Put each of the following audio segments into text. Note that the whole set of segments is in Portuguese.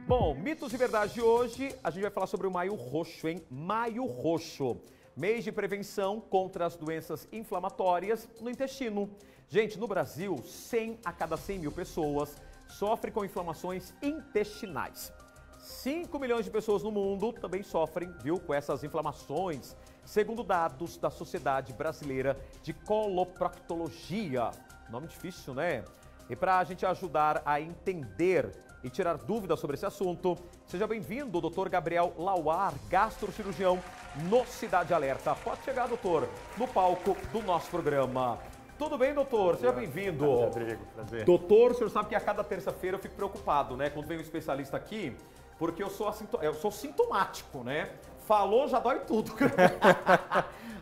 Bom, mitos de verdade de hoje, a gente vai falar sobre o Maio Roxo, hein? Maio Roxo, mês de prevenção contra as doenças inflamatórias no intestino. Gente, no Brasil, 100 a cada 100 mil pessoas sofrem com inflamações intestinais. 5 milhões de pessoas no mundo também sofrem, viu, com essas inflamações, segundo dados da Sociedade Brasileira de Coloproctologia. Nome difícil, né? E para a gente ajudar a entender e tirar dúvidas sobre esse assunto, seja bem-vindo, Dr. Gabriel Lauar, gastrocirurgião no Cidade Alerta. Pode chegar, doutor, no palco do nosso programa. Tudo bem, doutor? Seja bem-vindo. Rodrigo, prazer. Doutor, o senhor sabe que a cada terça-feira eu fico preocupado, né? Quando vem um especialista aqui, porque eu sou sintomático, né? Falou, já dói tudo.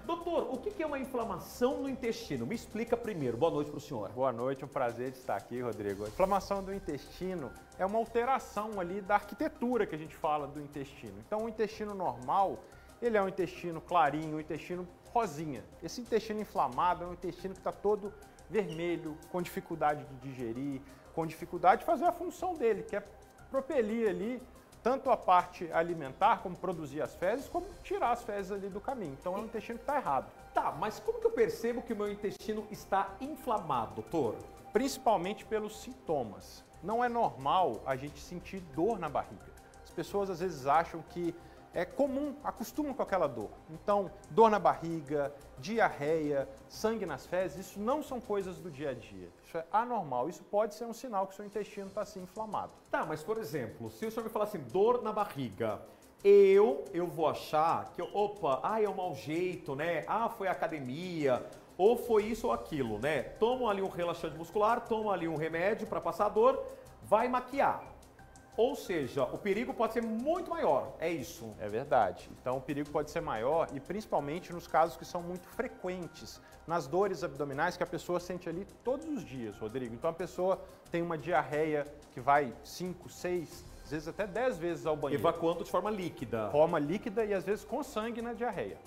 Doutor, o que é uma inflamação no intestino? Me explica primeiro. Boa noite para o senhor. Boa noite, um prazer de estar aqui, Rodrigo. A inflamação do intestino é uma alteração ali da arquitetura que a gente fala do intestino. Então, o intestino normal, ele é um intestino clarinho, um intestino rosinha. Esse intestino inflamado é um intestino que está todo vermelho, com dificuldade de digerir, com dificuldade de fazer a função dele, que é propelir ali tanto a parte alimentar, como produzir as fezes, como tirar as fezes ali do caminho. Então é um intestino que está errado. Tá, mas como que eu percebo que o meu intestino está inflamado, doutor? Principalmente pelos sintomas. Não é normal a gente sentir dor na barriga. As pessoas às vezes acham que é comum, acostumam com aquela dor. Então, dor na barriga, diarreia, sangue nas fezes, isso não são coisas do dia a dia. Isso é anormal. Isso pode ser um sinal que o seu intestino está assim inflamado. Tá, mas por exemplo, se o senhor me falar assim, dor na barriga, eu vou achar que, é um mau jeito, né? Ah, foi a academia, ou foi isso ou aquilo, né? Tomo ali um relaxante muscular, tomo ali um remédio para passar a dor, vai maquiar. Ou seja, o perigo pode ser muito maior, é isso? É verdade. Então, o perigo pode ser maior e principalmente nos casos que são muito frequentes, nas dores abdominais que a pessoa sente ali todos os dias, Rodrigo. Então, a pessoa tem uma diarreia que vai 5, 6, às vezes até 10 vezes ao banheiro. Evacuando de forma líquida. Forma líquida e às vezes com sangue na diarreia.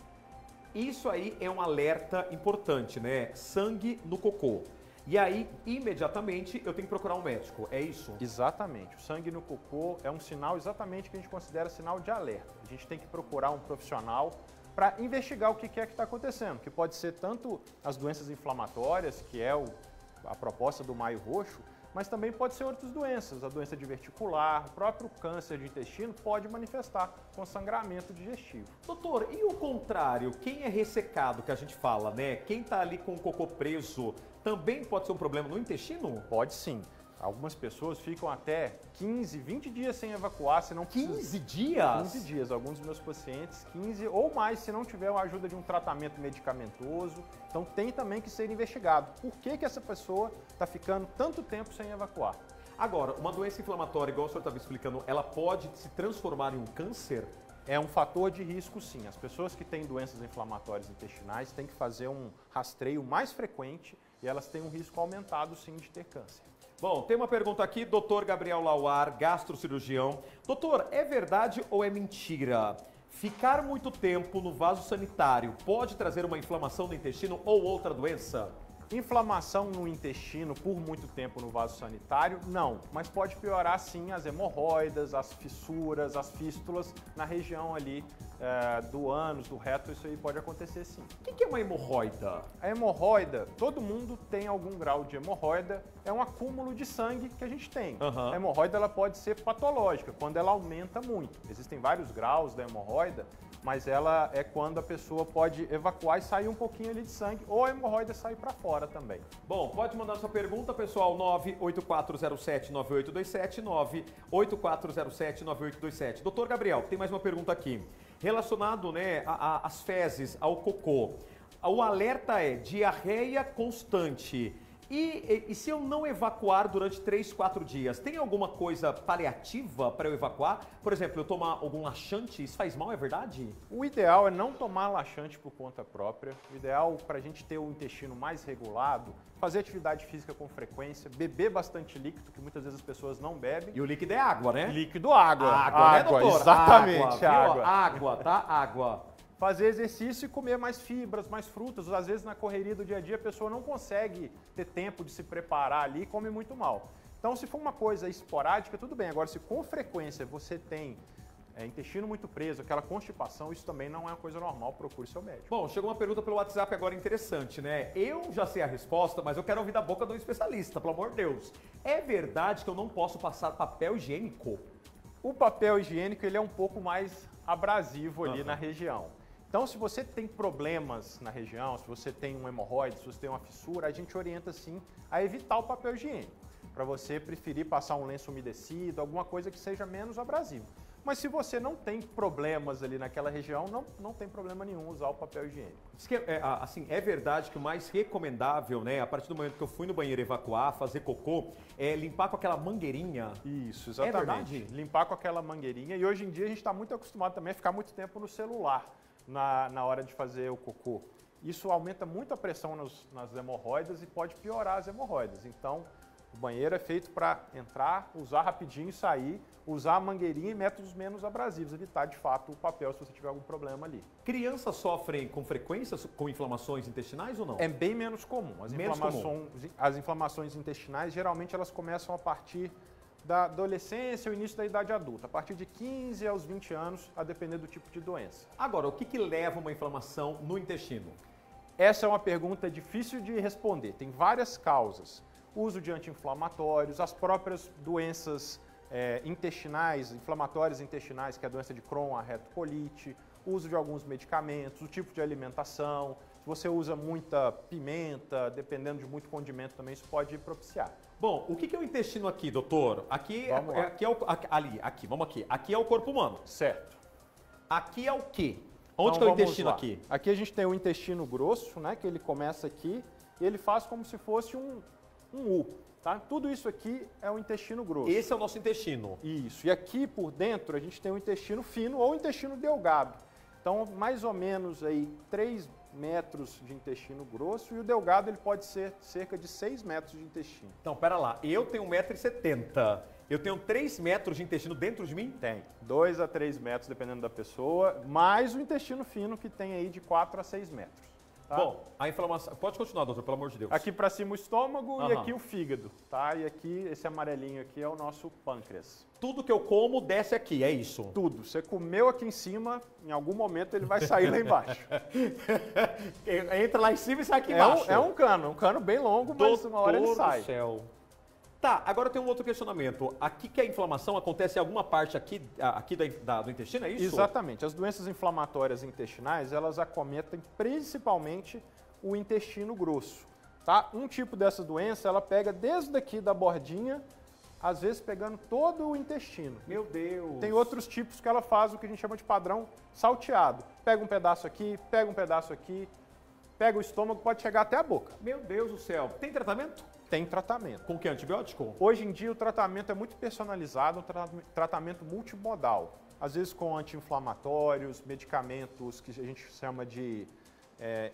Isso aí é um alerta importante, né? Sangue no cocô. E aí, imediatamente, eu tenho que procurar um médico, é isso? Exatamente. O sangue no cocô é um sinal exatamente que a gente considera sinal de alerta. A gente tem que procurar um profissional para investigar o que é que está acontecendo, que pode ser tanto as doenças inflamatórias, que é a proposta do Maio Roxo, mas também pode ser outras doenças. A doença diverticular, o próprio câncer de intestino pode manifestar com sangramento digestivo. Doutor, e o contrário? Quem é ressecado, que a gente fala, né? Quem está ali com o cocô preso, também pode ser um problema no intestino? Pode sim. Algumas pessoas ficam até 15, 20 dias sem evacuar, se não 15 dias? 15 dias. Alguns dos meus pacientes, 15 ou mais, se não tiver a ajuda de um tratamento medicamentoso. Então tem também que ser investigado. Por que essa pessoa está ficando tanto tempo sem evacuar? Agora, uma doença inflamatória, igual o senhor estava explicando, ela pode se transformar em um câncer? É um fator de risco, sim. As pessoas que têm doenças inflamatórias intestinais têm que fazer um rastreio mais frequente e elas têm um risco aumentado, sim, de ter câncer. Bom, tem uma pergunta aqui, Dr. Gabriel Lauar, gastrocirurgião. Doutor, é verdade ou é mentira? Ficar muito tempo no vaso sanitário pode trazer uma inflamação no intestino ou outra doença? Inflamação no intestino por muito tempo no vaso sanitário, não. Mas pode piorar sim as hemorroidas, as fissuras, as fístulas na região ali do ânus, do reto, isso aí pode acontecer sim. O que é uma hemorroida? A hemorroida, todo mundo tem algum grau de hemorroida, é um acúmulo de sangue que a gente tem. A hemorroida ela pode ser patológica, quando ela aumenta muito. Existem vários graus da hemorroida, mas ela é quando a pessoa pode evacuar e sair um pouquinho ali de sangue, ou a hemorroida sair para fora também. Bom, pode mandar sua pergunta, pessoal, 98407-9827, 98407-9827. Doutor Gabriel, tem mais uma pergunta aqui. Relacionado, né, às fezes, ao cocô. O alerta é diarreia constante. E se eu não evacuar durante 3, 4 dias, tem alguma coisa paliativa para eu evacuar? Por exemplo, eu tomar algum laxante, isso faz mal, é verdade? O ideal é não tomar laxante por conta própria. O ideal para a gente ter o intestino mais regulado, fazer atividade física com frequência, beber bastante líquido, que muitas vezes as pessoas não bebem. E o líquido é água, né? Líquido, água. Água, né, doutor? Exatamente, água. Água, tá? Água. Fazer exercício e comer mais fibras, mais frutas. Às vezes, na correria do dia a dia, a pessoa não consegue ter tempo de se preparar ali e come muito mal. Então, se for uma coisa esporádica, tudo bem. Agora, se com frequência você tem intestino muito preso, aquela constipação, isso também não é uma coisa normal, procure seu médico. Bom, chegou uma pergunta pelo WhatsApp agora interessante, né? Eu já sei a resposta, mas eu quero ouvir da boca do especialista, pelo amor de Deus. É verdade que eu não posso passar papel higiênico? O papel higiênico, ele é um pouco mais abrasivo ali na região. Então, se você tem problemas na região, se você tem um hemorroide, se você tem uma fissura, a gente orienta sim a evitar o papel higiênico, para você preferir passar um lenço umedecido, alguma coisa que seja menos abrasivo. Mas se você não tem problemas ali naquela região, não tem problema nenhum usar o papel higiênico. É verdade que o mais recomendável, né, a partir do momento que eu fui no banheiro evacuar, fazer cocô, é limpar com aquela mangueirinha. Isso, exatamente. É verdade? Limpar com aquela mangueirinha. E hoje em dia a gente está muito acostumado também a ficar muito tempo no celular na hora de fazer o cocô. Isso aumenta muito a pressão nas hemorroidas e pode piorar as hemorroidas. Então, o banheiro é feito para entrar, usar rapidinho e sair, usar a mangueirinha e métodos menos abrasivos, evitar de fato o papel se você tiver algum problema ali. Crianças sofrem com frequência com inflamações intestinais ou não? É bem menos comum. As inflamações intestinais, geralmente elas começam a partir da adolescência ou início da idade adulta, a partir de 15 aos 20 anos, a depender do tipo de doença. Agora, o que leva uma inflamação no intestino? Essa é uma pergunta difícil de responder. Tem várias causas. Uso de anti-inflamatórios, as próprias doenças intestinais, inflamatórias intestinais, que é a doença de Crohn, a retocolite, uso de alguns medicamentos, o tipo de alimentação. Se você usa muita pimenta, dependendo de muito condimento também, isso pode propiciar. Bom, o que é o intestino aqui, doutor? Aqui vamos aqui. Aqui é o corpo humano. Certo. Aqui é o quê? Onde que é o intestino aqui? Aqui a gente tem o intestino grosso, né, que ele começa aqui e ele faz como se fosse um U, tá? Tudo isso aqui é o intestino grosso. Esse é o nosso intestino. Isso. E aqui por dentro a gente tem o intestino fino ou intestino delgado. Então, mais ou menos aí 3 metros de intestino grosso e o delgado ele pode ser cerca de 6 metros de intestino. Então, pera lá. Eu tenho 1,70 m. Eu tenho 3 metros de intestino dentro de mim? Tem. 2 a 3 metros, dependendo da pessoa, mais o intestino fino que tem aí de 4 a 6 metros. Tá? Bom, a inflamação... Pode continuar, doutor, pelo amor de Deus. Aqui para cima o estômago e aqui o fígado, tá? E aqui, esse amarelinho aqui é o nosso pâncreas. Tudo que eu como desce aqui, é isso? Tudo. Você comeu aqui em cima, em algum momento ele vai sair lá embaixo. Entra lá em cima e sai aqui embaixo. É um cano bem longo, mas uma hora ele sai. Do céu. Tá, agora tem um outro questionamento. Aqui que a inflamação acontece em alguma parte aqui do intestino, é isso? Exatamente. As doenças inflamatórias intestinais, elas acometem principalmente o intestino grosso. Tá? Um tipo dessa doença, ela pega desde aqui da bordinha, às vezes pegando todo o intestino. Meu Deus! Tem outros tipos que ela faz o que a gente chama de padrão salteado. Pega um pedaço aqui, pega o estômago, pode chegar até a boca. Meu Deus do céu! Tem tratamento? Tem tratamento. Com que antibiótico? Hoje em dia o tratamento é muito personalizado, um tratamento multimodal. Às vezes com anti-inflamatórios, medicamentos que a gente chama de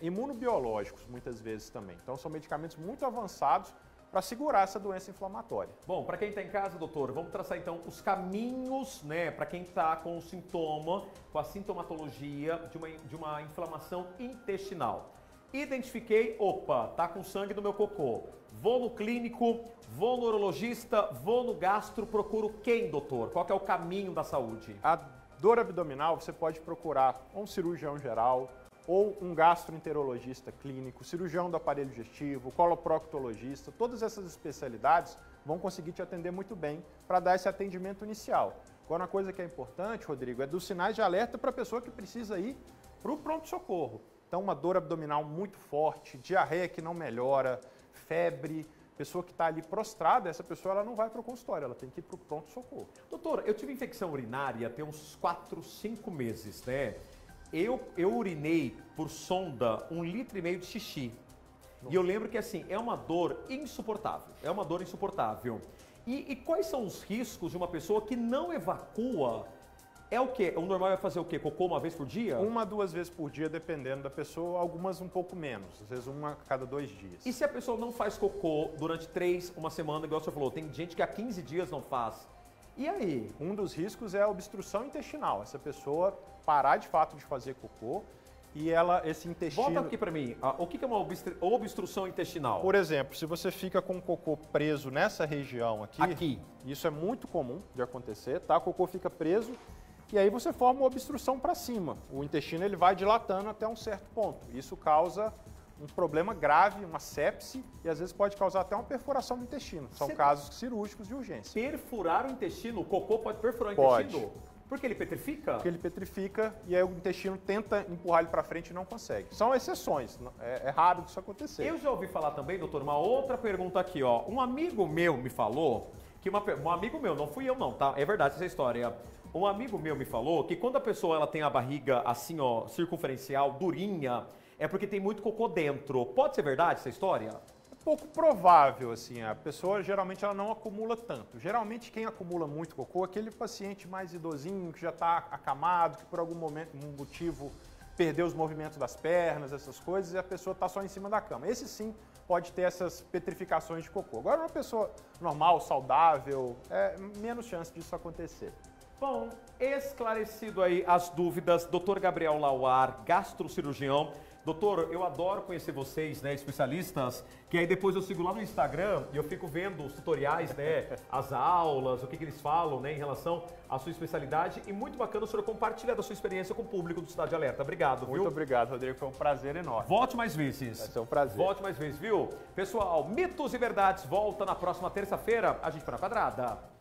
imunobiológicos, muitas vezes também. Então são medicamentos muito avançados para segurar essa doença inflamatória. Bom, para quem está em casa, doutor, vamos traçar então os caminhos, né, para quem está com o sintoma, com a sintomatologia de uma inflamação intestinal. Identifiquei, opa, tá com sangue no meu cocô. Vou no clínico, vou no urologista, vou no gastro, procuro quem, doutor? Qual que é o caminho da saúde? A dor abdominal você pode procurar um cirurgião geral ou um gastroenterologista clínico, cirurgião do aparelho digestivo, coloproctologista. Todas essas especialidades vão conseguir te atender muito bem para dar esse atendimento inicial. Agora, uma coisa que é importante, Rodrigo, é dos sinais de alerta para a pessoa que precisa ir para o pronto-socorro. Então, uma dor abdominal muito forte, diarreia que não melhora, febre, pessoa que está ali prostrada, essa pessoa ela não vai para o consultório, ela tem que ir para o pronto-socorro. Doutor, eu tive infecção urinária tem uns 4, 5 meses, né? Eu urinei por sonda 1,5 litro de xixi. Nossa. E eu lembro que assim, é uma dor insuportável, E quais são os riscos de uma pessoa que não evacua? É o quê? O normal é fazer o quê? Cocô uma vez por dia? 1 a 2 vezes por dia, dependendo da pessoa, algumas um pouco menos, às vezes 1 a cada 2 dias. E se a pessoa não faz cocô durante 3, uma semana, igual você falou, tem gente que há 15 dias não faz. E aí? Um dos riscos é a obstrução intestinal, essa pessoa parar de fato de fazer cocô e esse intestino... Volta aqui para mim, o que é uma obstrução intestinal? Por exemplo, se você fica com o cocô preso nessa região aqui, isso é muito comum de acontecer, tá? O cocô fica preso e aí você forma uma obstrução para cima. O intestino ele vai dilatando até um certo ponto. Isso causa um problema grave, uma sepse, e às vezes pode causar até uma perfuração do intestino. São casos cirúrgicos de urgência. Perfurar o intestino? O cocô pode perfurar o intestino? Porque ele petrifica? Porque ele petrifica e aí o intestino tenta empurrar ele para frente e não consegue. São exceções, é raro disso acontecer. Eu já ouvi falar também, doutor, uma outra pergunta aqui, ó. Um amigo meu me falou que um amigo meu, não fui eu não, tá? É verdade essa história. Um amigo meu me falou que quando a pessoa ela tem a barriga assim, ó, circunferencial, durinha, é porque tem muito cocô dentro. Pode ser verdade essa história? Pouco provável, assim, a pessoa geralmente ela não acumula tanto. Geralmente quem acumula muito cocô é aquele paciente mais idosinho, que já está acamado, que por algum motivo perdeu os movimentos das pernas, essas coisas, e a pessoa está só em cima da cama. Esse sim pode ter essas petrificações de cocô. Agora uma pessoa normal, saudável, é menos chance disso acontecer. Bom, esclarecido aí as dúvidas, Dr. Gabriel Lauar, gastrocirurgião. Doutor, eu adoro conhecer vocês, né, especialistas, que aí depois eu sigo lá no Instagram e eu fico vendo os tutoriais, né, as aulas, o que eles falam, né, em relação à sua especialidade. E muito bacana o senhor compartilhar da sua experiência com o público do Cidade Alerta. Obrigado, viu? Muito obrigado, Rodrigo. Foi um prazer enorme. Volte mais vezes. Vai ser um prazer. Volte mais vezes, viu? Pessoal, Mitos e Verdades volta na próxima terça-feira. A gente vai na quadrada.